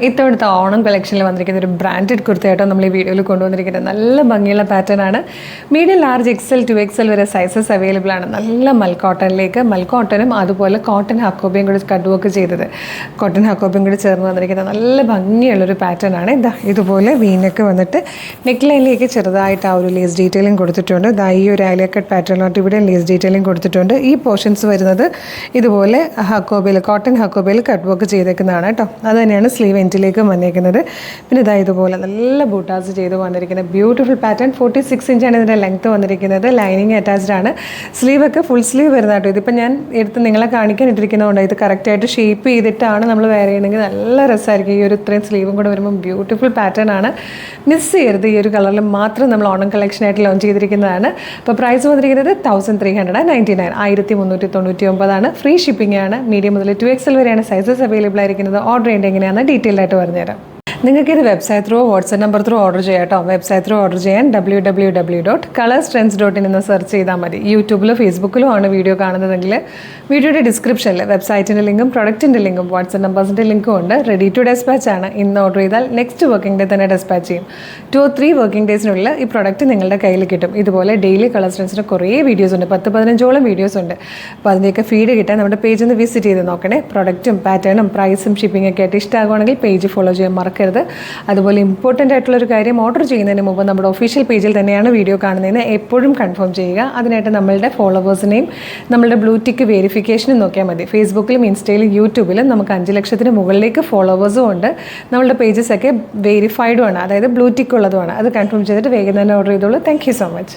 ഇത്തവണത്തെ ഓണം കളക്ഷനിൽ വന്നിരിക്കുന്ന ഒരു ബ്രാൻഡഡ് കുർത്തയായിട്ടോ നമ്മൾ ഈ വീഡിയോയിൽ കൊണ്ടുവന്നിരിക്കുന്നത് നല്ല ഭംഗിയുള്ള പാറ്റേൺ ആണ്. മീഡിയം, ലാർജ്, XL, 2XL വരെ സൈസസ് അവൈലബിൾ ആണ്. നല്ല മൽക്കോട്ടനും അതുപോലെ കോട്ടൺ ഹക്കോബയും കൂടി കട്ട് വർക്ക് ചെയ്തത്, കോട്ടൺ ഹക്കോബയും കൂടി ചേർന്ന് വന്നിരിക്കുന്ന നല്ല ഭംഗിയുള്ളൊരു പാറ്റേൺ ആണ്. ഇതുപോലെ വീനൊക്കെ വന്നിട്ട് നെക്ക് ലൈനിലേക്ക് ചെറുതായിട്ട് ആ ഒരു ലേസ് ഡീറ്റെയിലിംഗ് കൊടുത്തിട്ടുണ്ട്. ഈ ഒരു ആലിയ കട്ട് പാറ്റേണിലോട്ട് ഇവിടെ ലേസ് ഡീറ്റെയിലിംഗ് കൊടുത്തിട്ടുണ്ട്. ഈ പോർഷൻസ് വരുന്നത് ഇതുപോലെ ഹക്കോബയിൽ, കോട്ടൺ ഹക്കോബയിൽ കട്ട് വർക്ക് ചെയ്തേക്കുന്നതാണ് കേട്ടോ. അത് തന്നെയാണ് സ്ലീവ് എൻഡിലേക്ക് വന്നിരിക്കുന്നത്. പിന്നെ ഇതുപോലെ നല്ല ബൂട്ടാസ് ചെയ്ത് വന്നിരിക്കുന്ന ബ്യൂട്ടിഫുൾ പാറ്റേൺ. 46 ഇഞ്ചാണ് ഇതിൻ്റെ ലെങ്ത്ത് വന്നിരിക്കുന്നത്. ലൈനിങ് അറ്റാച്ച്ഡ് ആണ്. സ്ലീവൊക്കെ ഫുൾ സ്ലീവ് വരുന്ന കേട്ടോ. ഇതിപ്പോൾ ഞാൻ എടുത്ത് നിങ്ങളെ കാണിക്കാൻ ഇട്ടിരിക്കുന്നതുകൊണ്ട് ഇത് കറക്റ്റായിട്ട് ഷേപ്പ് ചെയ്തിട്ടാണ് നമ്മൾ വെയർ ചെയ്യണമെങ്കിൽ നല്ല രസമായിരിക്കും. ഈ ഒരു ഇത്രയും സ്ലീവും കൂടെ വരുമ്പോൾ ബ്യൂട്ടിഫുൾ പാറ്റേൺ ആണ്. മിസ് ചെയ്യരുത്. ഈ ഒരു കളറിൽ മാത്രം നമ്മൾ ഓണം കളക്ഷനായിട്ട് ലോഞ്ച് ചെയ്തിരിക്കുന്നതാണ്. അപ്പോൾ പ്രൈസ് വന്നിരിക്കുന്നത് 1399, 1399. ഫ്രീ ഷിപ്പിംഗ് ആണ്. മീഡിയം മുതൽ 2XL വരെയാണ് സൈസസ് അവൈലബിൾ ആയിരിക്കുന്നത്. ഓർഡർ ചെയ്യേണ്ടത് എങ്ങനെയാണെന്ന് ഡീറ്റെയിൽ ആയിട്ട് പറഞ്ഞുതരാം. നിങ്ങൾക്കിത് website through, WhatsApp number through order ചെയ്യാം കേട്ടോ. വെബ്സൈറ്റ് ത്രൂ ഓർഡർ ചെയ്യാൻ www.colorstrends.in എന്ന് സെർച്ച് ചെയ്താൽ മതി. യൂട്യൂബിലോ ഫേസ്ബുക്കിലോ ആണ് വീഡിയോ കാണുന്നതെങ്കിൽ വീഡിയോയുടെ ഡിസ്ക്രിപ്ഷനിൽ വെബ്സൈറ്റിൻ്റെ ലിങ്കും പ്രൊഡക്റ്റിൻ്റെ ലിങ്കും വാട്സ്ആപ്പ് നമ്പേഴ്സിൻ്റെ ലിങ്കും ഉണ്ട്. റെഡി ടു ഡെസ്പാച്ച് ആണ്. ഇന്ന് ഓർഡർ ചെയ്താൽ നെക്സ്റ്റ് വർക്കിംഗ് ഡേ തന്നെ ഡെസ്പാച്ച് ചെയ്യും. 2 or 3 വർക്കിംഗ് ഡേയ്സിനുള്ളിൽ ഈ പ്രൊഡക്റ്റ് നിങ്ങളുടെ കയ്യിൽ കിട്ടും. ഇതുപോലെ ഡെയിലി കളർ സ്ട്രെൻസിൻ്റെ കുറേ വീഡിയോസ് ഉണ്ട്, 10-15ഓളം വീഡിയോസ് ഉണ്ട്. അപ്പോൾ അതിൻ്റെയൊക്കെ ഫീഡ് കിട്ടാൻ നമ്മുടെ പേജ് ഒന്ന് വിസിറ്റ് ചെയ്ത് നോക്കണേ. പ്രൊഡക്റ്റും പാറ്റേണും പ്രൈസും ഷിപ്പിംഗ് ഒക്കെ ആയിട്ട് ഇഷ്ടമാകുവാണെങ്കിൽ പേജ് ഫോളോ ചെയ്യാൻ മറക്കരുത്. അതുപോലെ ഇമ്പോർട്ടൻ്റ് ആയിട്ടുള്ളൊരു കാര്യം, ഓർഡർ ചെയ്യുന്നതിന് മുമ്പ് നമ്മുടെ ഒഫീഷ്യൽ പേജിൽ തന്നെയാണ് വീഡിയോ കാണുന്നതെന്ന് എപ്പോഴും കൺഫേം ചെയ്യുക. അതിനായിട്ട് നമ്മളുടെ ഫോളോവേഴ്സിനെയും നമ്മളുടെ ബ്ലൂ ടിക്ക് വെരിഫിക്കേഷനും നോക്കിയാൽ മതി. ഫേസ്ബുക്കിലും ഇൻസ്റ്റയിലും യൂട്യൂബിലും നമുക്ക് 5 ലക്ഷത്തിന് മുകളിലേക്ക് ഫോളോവേഴ്സും ഉണ്ട്. നമ്മളുടെ പേജസ് ഒക്കെ വെരിഫൈഡും ആണ്, അതായത് ബ്ലൂ ടിക്ക് ഉള്ളതുമാണ്. അത് കൺഫേം ചെയ്തിട്ട് വേഗം തന്നെ ഓർഡർ ചെയ്തോളൂ. Thank you so much.